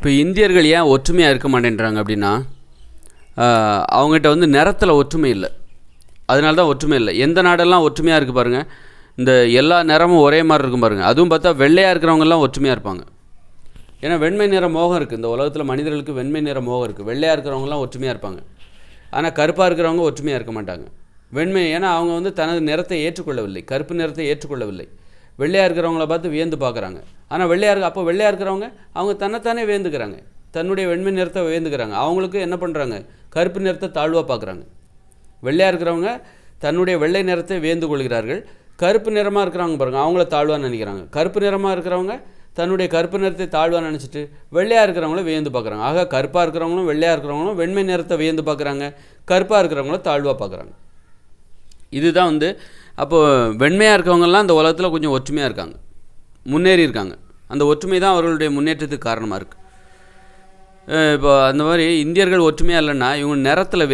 இப்போ இந்தியர்கள் ஏன் ஒற்றுமையாக இருக்க மாட்டேன்றாங்க அப்படின்னா, அவங்ககிட்ட வந்து நிறத்தில் ஒற்றுமை இல்லை. அதனால தான் ஒற்றுமை இல்லை. எந்த நாடெல்லாம் ஒற்றுமையாக இருக்குது பாருங்கள், இந்த எல்லா நிறமும் ஒரே மாதிரி இருக்கும் பாருங்கள். அதுவும் பார்த்தா வெள்ளையாக இருக்கிறவங்கெல்லாம் ஒற்றுமையாக இருப்பாங்க. ஏன்னா வெண்மை நிற மோகம் இருக்குது. இந்த உலகத்தில் மனிதர்களுக்கு வெண்மை நிற மோகம் இருக்குது. வெள்ளையாக இருக்கிறவங்கலாம் ஒற்றுமையாக இருப்பாங்க. ஆனால் கருப்பாக இருக்கிறவங்க ஒற்றுமையாக இருக்க மாட்டாங்க. ஏன்னா அவங்க வந்து தனது நிறத்தை ஏற்றுக்கொள்ளவில்லை, கருப்பு நிறத்தை ஏற்றுக்கொள்ளவில்லை. வெள்ளையாக இருக்கிறவங்கள பார்த்து வியந்து பார்க்குறாங்க. ஆனால் அப்போ வெள்ளையாக இருக்கிறவங்க அவங்க தன்னைத்தானே வியந்துக்கிறாங்க, தன்னுடைய வெண்மை நிறத்தை வியந்துக்கிறாங்க. அவங்களுக்கு என்ன பண்ணுறாங்க, கருப்பு நிறத்தை தாழ்வாக பார்க்குறாங்க. வெள்ளையாக இருக்கிறவங்க தன்னுடைய வெள்ளை நிறத்தை வியந்து கொள்கிறார்கள். கருப்பு நிறமாக இருக்கிறவங்க பாருங்கள், அவங்கள தாழ்வாக நினைக்கிறாங்க. கருப்பு நிறமாக இருக்கிறவங்க தன்னுடைய கருப்பு நிறத்தை தாழ்வாக நினச்சிட்டு வெள்ளையாக இருக்கிறவங்களும் வியந்து பார்க்குறாங்க. ஆக கருப்பாக இருக்கிறவங்களும் வெள்ளையாக இருக்கிறவங்களும் வெண்மை நிறத்தை வியந்து பார்க்குறாங்க, கருப்பாக இருக்கிறவங்களும் தாழ்வாக பார்க்குறாங்க. இதுதான் வந்து அப்போது வெண்மையாக இருக்கவங்கெல்லாம் இந்த உலகத்தில் கொஞ்சம் ஒற்றுமையாக இருக்காங்க, முன்னேறி இருக்காங்க. அந்த ஒற்றுமை தான் அவர்களுடைய முன்னேற்றத்துக்கு காரணமாக இருக்குது. இப்போ அந்த மாதிரி இந்தியர்கள் ஒற்றுமையாக இல்லைன்னா இவங்க நிறத்தில்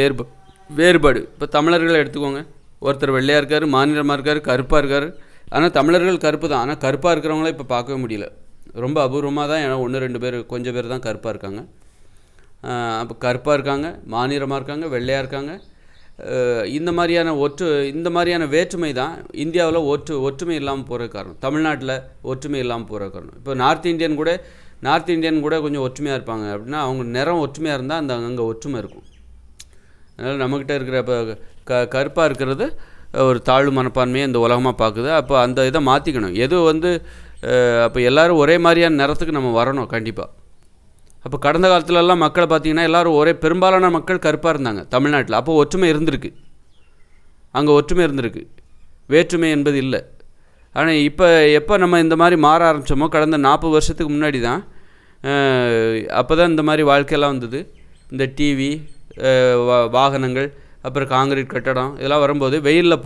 வேறுபாடு. இப்போ தமிழர்களை எடுத்துக்கோங்க, ஒருத்தர் வெள்ளையாக இருக்கார், மாநிலமாக இருக்கார், கருப்பாக இருக்கார். ஆனால் தமிழர்கள் கருப்பு தான். ஆனால் கருப்பாக இருக்கிறவங்கள இப்போ பார்க்கவே முடியல, ரொம்ப அபூர்வமாக தான். ஏன்னா 1-2 பேர், கொஞ்சம் பேர் தான் கருப்பாக இருக்காங்க. அப்போ கருப்பாக இருக்காங்க, மாநிலமாக இருக்காங்க, வெள்ளையாக இருக்காங்க. இந்த மாதிரியான வேற்றுமை தான் இந்தியாவில் ஒற்றுமை இல்லாமல் போகிற காரணம். தமிழ்நாட்டில் ஒற்றுமை இல்லாமல் போகிற காரணம். இப்போ நார்த் இந்தியன் கூட கொஞ்சம் ஒற்றுமையாக இருப்பாங்க. அப்படின்னா அவங்க நிறம் ஒற்றுமையாக இருந்தால் அங்கே ஒற்றுமை இருக்கும். அதனால் நம்மக்கிட்ட இருக்கிற இப்போ கருப்பாக இருக்கிறது ஒரு தாழ்வு மனப்பான்மையை இந்த உலகமாக பார்க்குது. அப்போ அந்த இதை மாற்றிக்கணும். அப்போ எல்லோரும் ஒரே மாதிரியான நிறத்துக்கு நம்ம வரணும் கண்டிப்பாக. அப்போ கடந்த காலத்துலலாம் மக்களை பார்த்திங்கன்னா எல்லோரும் பெரும்பாலான மக்கள் கருப்பாக இருந்தாங்க தமிழ்நாட்டில். அப்போ ஒற்றுமை இருந்திருக்கு, அங்கே ஒற்றுமை இருந்திருக்கு, வேற்றுமை என்பது இல்லை. ஆனால் எப்போ நம்ம இந்த மாதிரி மாற ஆரம்பித்தோமோ, கடந்த 40 வருஷத்துக்கு முன்னாடி தான், அப்போ தான் இந்த மாதிரி வாழ்க்கையெல்லாம் வந்தது. இந்த டிவி, வாகனங்கள், அப்புறம் காங்கிரீட் கட்டடம் இதெல்லாம் வரும்போது வெயிலில்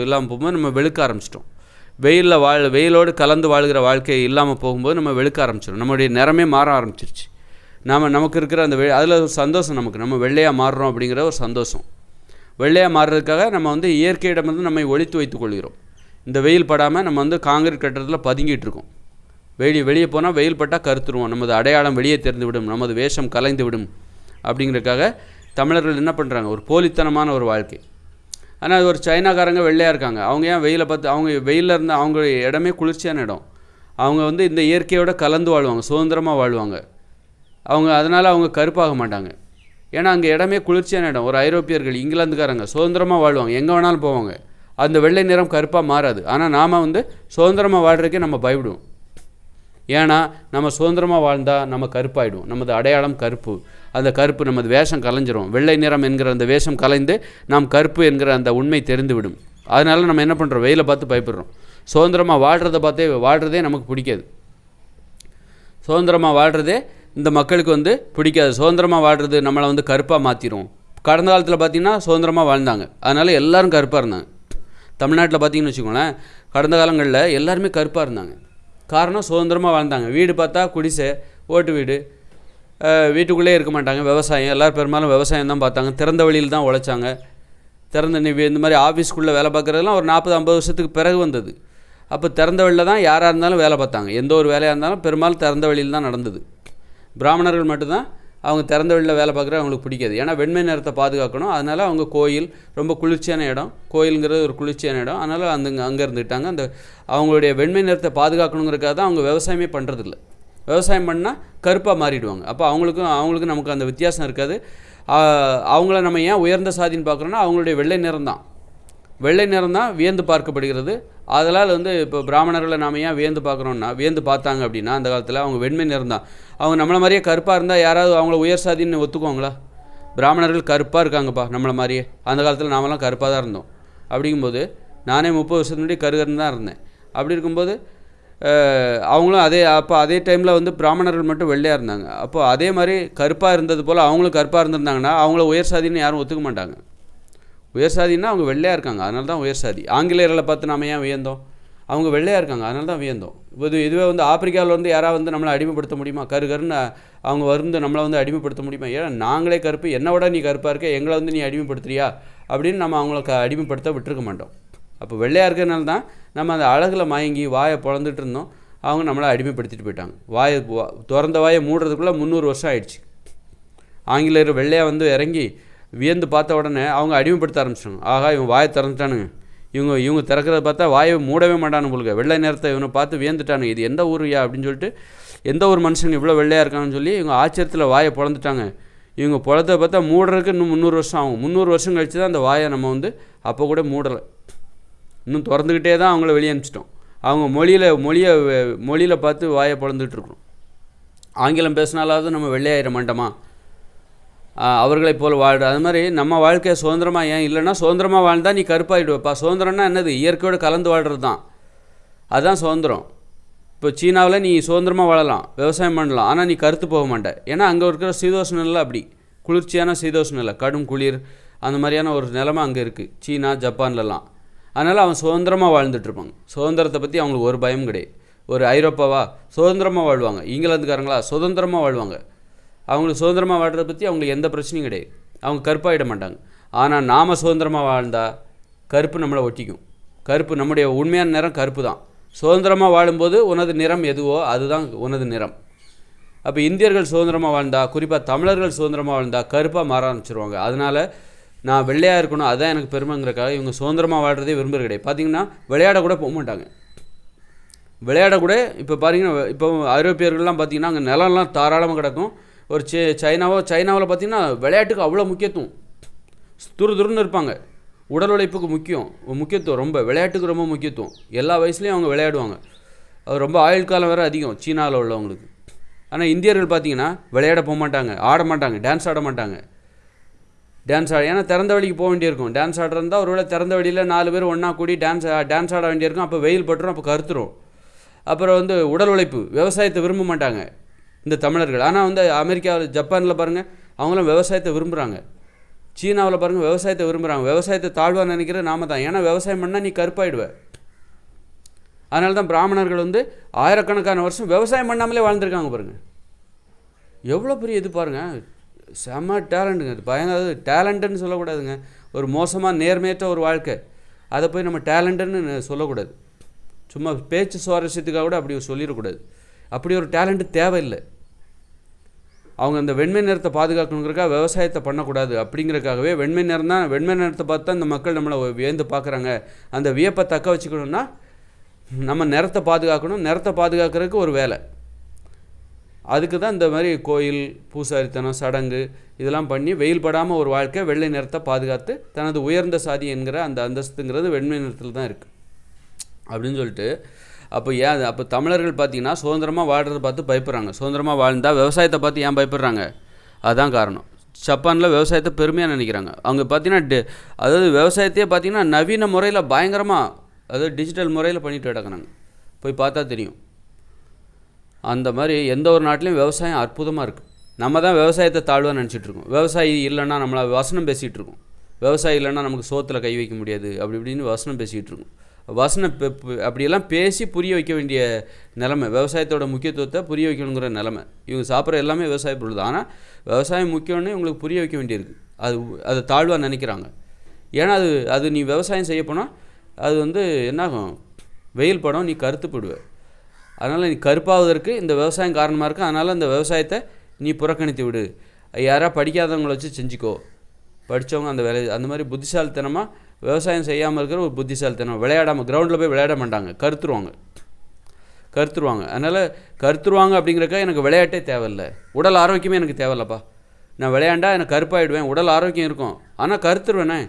இல்லாமல் போகும்போது நம்ம வெளுக்க ஆரம்பிச்சிட்டோம். வெயிலோடு கலந்து வாழ்கிற வாழ்க்கை இல்லாமல் போகும்போது நம்ம வெளுக்க ஆரம்பிச்சிடும். நம்மளுடைய நிறமே மாற ஆரம்பிச்சிருச்சு. நமக்கு இருக்கிற அந்த அதில் ஒரு சந்தோஷம், நம்ம வெள்ளையாக மாறுறோம் அப்படிங்கிற ஒரு சந்தோஷம். வெள்ளையாக மாறுறதுக்காக நம்ம வந்து இயற்கையிடம் வந்து நம்மை ஒழித்து வைத்துக் கொள்கிறோம். இந்த வெயில் படாமல் நம்ம வந்து காங்கிரீட் கட்டடத்தில் பதுங்கிட்டு இருக்கோம். வெளியே போனால் வெயில் பட்டால் கருத்துருவோம், நமது அடையாளம் வெளியே தெரிந்து விடும், நமது வேஷம் கலைந்து விடும் அப்படிங்கிறதுக்காக தமிழர்கள் என்ன பண்ணுறாங்க, ஒரு போலித்தனமான ஒரு வாழ்க்கை. ஆனால் அது ஒரு சைனாக்காரங்க வெள்ளையாக இருக்காங்க. அவங்க ஏன் வெயிலை பார்த்து, அவங்க வெயிலில் இருந்தால் அவங்க இடமே குளிர்ச்சியான இடம். அவங்க வந்து இந்த இயற்கையோடு கலந்து வாழ்வாங்க, சுதந்திரமாக வாழ்வாங்க. அதனால் அவங்க கருப்பாக மாட்டாங்க. ஏன்னா அங்கே இடமே குளிர்ச்சியான இடம். ஒரு ஐரோப்பியர்கள், இங்கிலாந்துக்காரங்க சுதந்திரமாக வாழ்வாங்க, எங்கே வேணாலும் போவாங்க. அந்த வெள்ளை நிறம் கருப்பாக மாறாது. ஆனால் நாம் வந்து சுதந்திரமாக வாழ்கிறதுக்கே நம்ம பயப்படுவோம். ஏன்னா நம்ம சுதந்திரமாக வாழ்ந்தால் நம்ம கருப்பாயிடுவோம், நமது அடையாளம் கருப்பு. அந்த கருப்பு நமது வேஷம் கலைஞ்சிரும். வெள்ளை நிறம் என்கிற அந்த வேஷம் கலைந்து நாம் கருப்பு என்கிற அந்த உண்மை தெரிந்துவிடும். அதனால நம்ம என்ன பண்ணுறோம், வெயிலை பார்த்து பயப்படுறோம். சுதந்திரமாக வாழ்கிறதே நமக்கு பிடிக்காது. சுதந்திரமாக வாழ்கிறதே இந்த மக்களுக்கு வந்து பிடிக்காது. சுதந்திரமாக வாழ்கிறது நம்மளை வந்து கருப்பாக மாற்றிடும். கடந்த காலத்தில் பார்த்திங்கன்னா சுதந்திரமாக வாழ்ந்தாங்க, அதனால் எல்லோரும் கருப்பாக இருந்தாங்க. தமிழ்நாட்டில் பார்த்திங்கன்னு வச்சுக்கோங்களேன், கடந்த காலங்களில் எல்லாருமே கருப்பாக இருந்தாங்க. காரணம், சுதந்திரமாக வாழ்ந்தாங்க. வீடு பார்த்தா குடிசை, ஓட்டு வீடு, வீட்டுக்குள்ளே இருக்க மாட்டாங்க. விவசாயம், எல்லோரும் பெரும்பாலும் விவசாயம் தான் பார்த்தாங்க. திறந்த வழியில் தான் உழைச்சாங்க. இந்த மாதிரி ஆஃபீஸ்க்குள்ளே வேலை பார்க்குறதுலாம் ஒரு 40-50 வருஷத்துக்கு பிறகு வந்தது. அப்போ திறந்த வழியில் தான் யாராக இருந்தாலும் வேலை பார்த்தாங்க. எந்த ஒரு வேலையாக இருந்தாலும் பெரும்பாலும் திறந்த வழியில் தான் நடந்தது. பிராமணர்கள் மட்டும்தான் அவங்க திறந்த வெளியில் வேலை பார்க்குறது அவங்களுக்கு பிடிக்காது. ஏன்னா வெண்மை நிறத்தை பாதுகாக்கணும். அதனால் அவங்க கோயில், ரொம்ப குளிர்ச்சியான இடம், கோயிலுங்கிறது ஒரு குளிர்ச்சியான இடம், அதனால் அங்கே இருந்துக்கிட்டாங்க. அவங்களுடைய வெண்மை நிறத்தை பாதுகாக்கணுங்கிறதுக்காக தான் அவங்க விவசாயமே பண்ணுறதில்ல. விவசாயம் பண்ணால் கருப்பாக மாறிடுவாங்க. அப்போ அவங்களுக்கும் நமக்கு அந்த வித்தியாசம் இருக்காது. அவங்கள நம்ம ஏன் உயர்ந்த சாதின்னு பார்க்குறோன்னா அவங்களுடைய வெள்ளை நிறம் தான் வியந்து பார்க்கப்படுகிறது. அதனால் வந்து இப்போ பிராமணர்களை நாம் ஏன் வியந்து பார்த்தாங்க அப்படின்னா, அந்த காலத்தில் அவங்க வெண்மை நிறம் தான். அவங்க நம்மளை மாதிரியே கருப்பாக இருந்தால் யாராவது அவங்கள உயர் சாதின்னு ஒத்துக்குவாங்களா? பிராமணர்கள் கருப்பாக இருக்காங்கப்பா நம்மளை மாதிரியே. அந்த காலத்தில் நாமெல்லாம் கருப்பாக தான் இருந்தோம். அப்படிங்கும்போது நானே 30 வருஷத்துக்கு முன்னாடி கருகருன்னு தான் இருந்தேன். அப்படி இருக்கும்போது அவங்களும் அதே டைமில் வந்து பிராமணர்கள் மட்டும் வெள்ளையாக இருந்தாங்க. அப்போது அதே மாதிரி கருப்பாக இருந்தது போல் அவங்களும் கருப்பாக இருந்திருந்தாங்கன்னா அவங்கள உயர் சாதின்னு யாரும் ஒத்துக்க மாட்டாங்க. உயர் சாதின்னா அவங்க வெள்ளையாக இருக்காங்க, அதனால தான் உயர் சாதி. ஆங்கிலேயர்களை பார்த்து நாம் ஏன் வியந்தோம்? அவங்க வெள்ளையாக இருக்காங்க, அதனால தான் வியந்தோம். இதுவே வந்து ஆப்பிரிக்காவில் வந்து யாராவது வந்து நம்மளை அடிமைப்படுத்த முடியுமா? கருன்னு அவங்க நம்மளை வந்து அடிமைப்படுத்த முடியுமா? ஏன்னா நாங்களே கருப்பு, என்னை விட நீ கருப்பாக இருக்க, எங்களை வந்து நீ அடிமைப்படுத்துறியா அப்படின்னு நம்ம அவங்களுக்கு அடிமைப்படுத்த விட்டுருக்க மாட்டோம். அப்போ வெள்ளையாக இருக்கிறதுனால தான் நம்ம அந்த அழகில் மயங்கி வாயை பொழந்துட்டு இருந்தோம். அவங்க நம்மளை அடிமைப்படுத்திட்டு போயிட்டாங்க. வாயை திறந்த வாயை மூடுறதுக்குள்ளே 300 வருஷம் ஆயிடுச்சு. ஆங்கிலேயர் வெள்ளையாக வந்து இறங்கி வியந்து பார்த்த உடனே அவங்க அடிமைப்படுத்த ஆரம்பிச்சிட்டாங்க. ஆகா, இவன் வாயை திறந்துட்டானுங்க, இவங்க திறக்கிறத பார்த்தா வாயை மூடவே மாட்டானு போலுங்க, வெள்ளை நேரத்தை இவனை பார்த்து வியந்துட்டானுங்க, இது எந்த ஊருயா அப்படின்னு சொல்லிட்டு, எந்த ஒரு மனுஷன் இவ்வளோ வெள்ளையாக இருக்கான்னு சொல்லி இவங்க ஆச்சரியத்தில் வாயை பொழந்துட்டாங்க. இவங்க பொழத்தை பார்த்தா மூடுறதுக்கு இன்னும் 300 வருஷம் ஆகும். 300 வருஷம் கழிச்சு தான் அந்த வாயை நம்ம வந்து அப்போ கூட மூடலை, இன்னும் திறந்துக்கிட்டே தான் அவங்கள வெளியே அனுப்பிச்சிட்டோம். அவங்க மொழியில் பார்த்து வாயை பொழந்துக்கிட்டு இருக்கிறோம். ஆங்கிலம் பேசினாலாவது நம்ம வெள்ளையாயிர மாட்டோமா? அவர்களை போல் வாழ்கிற அது மாதிரி நம்ம வாழ்க்கையை சுதந்திரமாக ஏன் இல்லைன்னா, சுதந்திரமாக வாழ்ந்தால் நீ கருப்பாகிடுவப்பா. சுதந்திரம்னா என்னது? இயற்கையோடு கலந்து வாழ்கிறது தான், அதுதான் சுதந்திரம். இப்போ சீனாவில் நீ சுதந்திரமாக வாழலாம், விவசாயம் பண்ணலாம், ஆனால் நீ கருத்து போக மாட்டே. ஏன்னா அங்கே இருக்கிற சீதோஷ நிலை அப்படி குளிர்ச்சியான சீதோஷ நிலை, கடும் குளிர், அந்த மாதிரியான ஒரு நிலைமை அங்கே இருக்குது சீனா ஜப்பான்லலாம். அதனால் அவன் சுதந்திரமாக வாழ்ந்துட்டுருப்பாங்க. சுதந்திரத்தை பற்றி அவங்களுக்கு ஒரு பயம் கிடையாது. ஒரு ஐரோப்பாவா சுதந்திரமாக வாழ்வாங்க, இங்கிலாந்துக்காரங்களா சுதந்திரமாக வாழ்வாங்க. அவங்களுக்கு சுதந்திரமாக வாழ்கிறத பற்றி அவங்களுக்கு எந்த பிரச்சனையும் கிடையாது, அவங்க கருப்பாகிட மாட்டாங்க. ஆனால் நாம் சுதந்திரமாக வாழ்ந்தால் கருப்பு நம்மளை ஒட்டிக்கும். கருப்பு நம்முடைய உண்மையான நிறம் கருப்பு தான். சுதந்திரமாக வாழும்போது உனது நிறம் எதுவோ அதுதான் உனது நிறம். அப்போ இந்தியர்கள் சுதந்திரமாக வாழ்ந்தால், குறிப்பாக தமிழர்கள் சுதந்திரமாக வாழ்ந்தால் கருப்பாக மாற ஆரம்பிச்சிருவாங்க. அதனால் நான் வெள்ளையாக இருக்கணும், அதுதான் எனக்கு பெருமைங்கிறக்காக இவங்க சுதந்திரமாக வாழ்கிறதே விரும்புகிற கிடையாது. பார்த்திங்கன்னா விளையாட கூட போக மாட்டாங்க. விளையாட கூட இப்போ பார்த்தீங்கன்னா, இப்போ ஐரோப்பியர்கள்லாம் பார்த்திங்கன்னா அங்கே நிலம்லாம் தாராளமாக கிடக்கும். ஒரு சைனாவில் பார்த்திங்கன்னா விளையாட்டுக்கு அவ்வளோ முக்கியத்துவம், துருதுருன்னு இருப்பாங்க. உடல் உழைப்புக்கு முக்கியத்துவம் ரொம்ப, விளையாட்டுக்கு ரொம்ப முக்கியத்துவம். எல்லா வயசுலேயும் அவங்க விளையாடுவாங்க. அது ரொம்ப ஆயுள் காலம் வேறு அதிகம் சீனாவில் உள்ளவங்களுக்கு. ஆனால் இந்தியர்கள் பார்த்திங்கன்னா விளையாட போக மாட்டாங்க, ஆட மாட்டாங்க, டான்ஸ் ஆட மாட்டாங்க. ஏன்னா திறந்த வழிக்கு போக வேண்டியிருக்கும். டான்ஸ் ஆடுறதா ஒருவேளை திறந்த வழியில் 4 பேர் ஒன்றா கூடி டான்ஸ் ஆட வேண்டியிருக்கும். அப்போ வெயில் பட்டுரும், அப்போ கருத்துரும். அப்புறம் வந்து உடல் உழைப்பு, விவசாயத்தை விரும்ப மாட்டாங்க இந்த தமிழர்கள். ஆனால் வந்து அமெரிக்காவில் ஜப்பானில் பாருங்கள், அவங்களும் விவசாயத்தை விரும்புகிறாங்க. சீனாவில் பாருங்கள் விவசாயத்தை விரும்புகிறாங்க. விவசாயத்தை தாழ்வாக நினைக்கிறது நாம தான். ஏன்னா விவசாயம் பண்ணால் நீ கருப்பாயிடுவ. அதனால தான் பிராமணர்கள் வந்து ஆயிரக்கணக்கான வருஷம் விவசாயம் பண்ணாமலே வாழ்ந்துருக்காங்க பாருங்கள். எவ்வளோ பெரிய இது பாருங்கள், செம்ம டேலண்ட்டுங்க. இது பயங்கர டேலண்ட்டுன்னு சொல்லக்கூடாதுங்க, ஒரு மோசமாக நேர்மையற்ற ஒரு வாழ்க்கை. அதை போய் நம்ம டேலண்ட்டுன்னு சொல்லக்கூடாது. சும்மா பேச்சு சுவாரஸ்யத்துக்காக கூட அப்படி சொல்லிடக்கூடாது. அப்படி ஒரு டேலண்ட்டு தேவையில்லை. அவங்க அந்த வெண்மை நிறத்தை பாதுகாக்கணுங்கிறக்காக விவசாயத்தை பண்ணக்கூடாது அப்படிங்கிறக்காகவே வெண்மை நிறத்தை பார்த்து தான் இந்த மக்கள் நம்மளை வியந்து பார்க்குறாங்க. அந்த வியப்பை தக்க வச்சுக்கணுன்னா நம்ம நிறத்தை பாதுகாக்கணும். நிறத்தை பாதுகாக்கிறதுக்கு ஒரு வேலை, அதுக்கு தான் இந்த மாதிரி கோயில் பூசாரித்தனம் சடங்கு இதெல்லாம் பண்ணி வெயில் படாமல் ஒரு வாழ்க்கை வெள்ளை நிறத்தை பாதுகாத்து தனது உயர்ந்த சாதி என்கிற அந்த அந்தஸ்துங்கிறது வெண்மை நிறத்தில் தான் இருக்குது அப்படின்னு சொல்லிட்டு. அப்போ தமிழர்கள் பார்த்திங்கன்னா சுதந்திரமாக வாழ்கிறத பார்த்து பயப்படுறாங்க. சுதந்திரமாக வாழ்ந்தால் விவசாயத்தை பார்த்து ஏன் பயப்படுறாங்க? அதுதான் காரணம். ஜப்பானில் விவசாயத்தை பெருமையாக நினைக்கிறாங்க. அவங்க பார்த்திங்கன்னா அதாவது விவசாயத்தையே பார்த்திங்கன்னா நவீன முறையில் பயங்கரமாக, அதாவது டிஜிட்டல் முறையில் பண்ணிட்டு கிடக்குறாங்க. போய் பார்த்தா தெரியும். அந்த மாதிரி எந்த ஒரு நாட்டிலையும் விவசாயம் அற்புதமாக இருக்குது. நம்ம தான் விவசாயத்தை தாழ்வாக நினச்சிட்ருக்கோம். விவசாயி இல்லைன்னா நம்மளை வசனம் பேசிகிட்டு இருக்கோம். விவசாயி இல்லைன்னா நமக்கு சோத்தில் கை வைக்க முடியாது அப்படி இப்படின்னு வசனம் பேசிகிட்டு இருக்கோம். அப்படியெல்லாம் பேசி புரிய வைக்க வேண்டிய நிலைமை, விவசாயத்தோட முக்கியத்துவத்தை புரிய வைக்கணுங்கிற நிலைமை. இவங்க சாப்பிட்ற எல்லாமே விவசாய பொருள் தான். ஆனால் விவசாயம் முக்கியம்னு இவங்களுக்கு புரிய வைக்க வேண்டியிருக்கு. அது தாழ்வாக நினைக்கிறாங்க. ஏன்னா அது நீ விவசாயம் செய்ய போனால் அது வந்து என்னாகும், வெயில் படம், நீ கருத்துப்படுவ. அதனால் நீ கருப்பாவதற்கு இந்த விவசாயம் காரணமாக இருக்குது. அதனால் அந்த விவசாயத்தை நீ புறக்கணித்து விடு, யாராவது படிக்காதவங்களை வச்சு செஞ்சுக்கோ, படித்தவங்க அந்த வேலை. அந்த மாதிரி புத்திசாலித்தனமாக விவசாயம் செய்யாமல் இருக்கிற ஒரு புத்திசாலித்தனம். விளையாடாமல் கிரவுண்டில் போய் விளையாட மாட்டாங்க, கருத்துருவாங்க. அதனால் கருத்துருவாங்க அப்படிங்கிறக்கா எனக்கு விளையாட்டே தேவையில்லை, உடல் ஆரோக்கியமே எனக்கு தேவையில்லப்பா. நான் விளையாண்டா எனக்கு கருப்பாயிடுவேன், உடல் ஆரோக்கியம் இருக்கும், ஆனால் கருத்துருவேனே,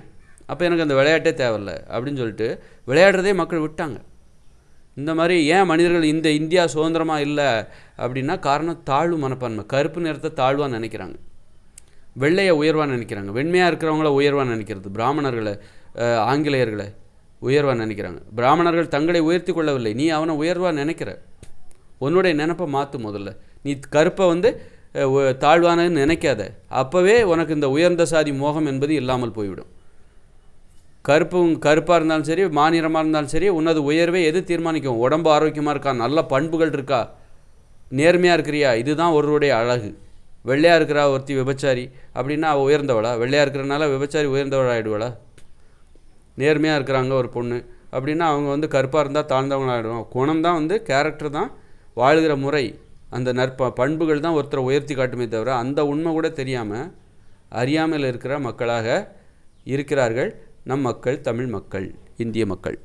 அப்போ எனக்கு அந்த விளையாட்டே தேவையில்லை அப்படின்னு சொல்லிட்டு விளையாடுறதே மக்கள் விட்டாங்க. இந்த மாதிரி ஏன் மனிதர்கள் இந்தியா சுதந்திரமாக இல்லை அப்படின்னா காரணம் தாழ்வு மனப்பான்மை. கருப்பு நிறத்தை தாழ்வாக நினைக்கிறாங்க, வெள்ளையை உயர்வாக நினைக்கிறாங்க, வெண்மையாக இருக்கிறவங்கள உயர்வாக நினைக்கிறது, பிராமணர்களை ஆங்கிலேயர்களை உயர்வாக நினைக்கிறாங்க. பிராமணர்கள் தங்களை உயர்த்தி கொள்ளவில்லை, நீ அவனை உயர்வாக நினைக்கிற. உன்னுடைய நினைப்பை மாற்று. முதல்ல நீ கருப்பை வந்து தாழ்வானன்னு நினைக்காத, அப்போவே உனக்கு இந்த உயர்ந்த சாதி மோகம் என்பது இல்லாமல் போய்விடும். கருப்பாக இருந்தாலும் சரி, மாநிறமாக இருந்தாலும் சரி, உன்னது உயர்வே எது தீர்மானிக்கும்? உடம்பு ஆரோக்கியமாக இருக்கா, நல்ல பண்புகள் இருக்கா, நேர்மையாக இருக்கிறியா, இதுதான் ஒருவருடைய அழகு. வெள்ளையாக இருக்கிறா ஒருத்தி விபச்சாரி அப்படின்னா அவள் உயர்ந்தவளா? வெள்ளையாக இருக்கிறனால விபச்சாரி உயர்ந்தவளா ஆகிடுவாளா? நேர்மையாக இருக்கிறாங்க ஒரு பொண்ணு அப்படின்னா அவங்க வந்து கருப்பாக இருந்தால் தாழ்ந்தவங்களாகிடுவாங்க. குணம் தான் வந்து கேரக்டர் தான் வாழ்கிற முறை, அந்த பண்புகள் தான் ஒருத்தரை உயர்த்தி காட்டுமே தவிர அந்த உண்மை கூட தெரியாமல் அறியாமல் இருக்கிற மக்களாக இருக்கிறார்கள் நம் மக்கள், தமிழ் மக்கள், இந்திய மக்கள்.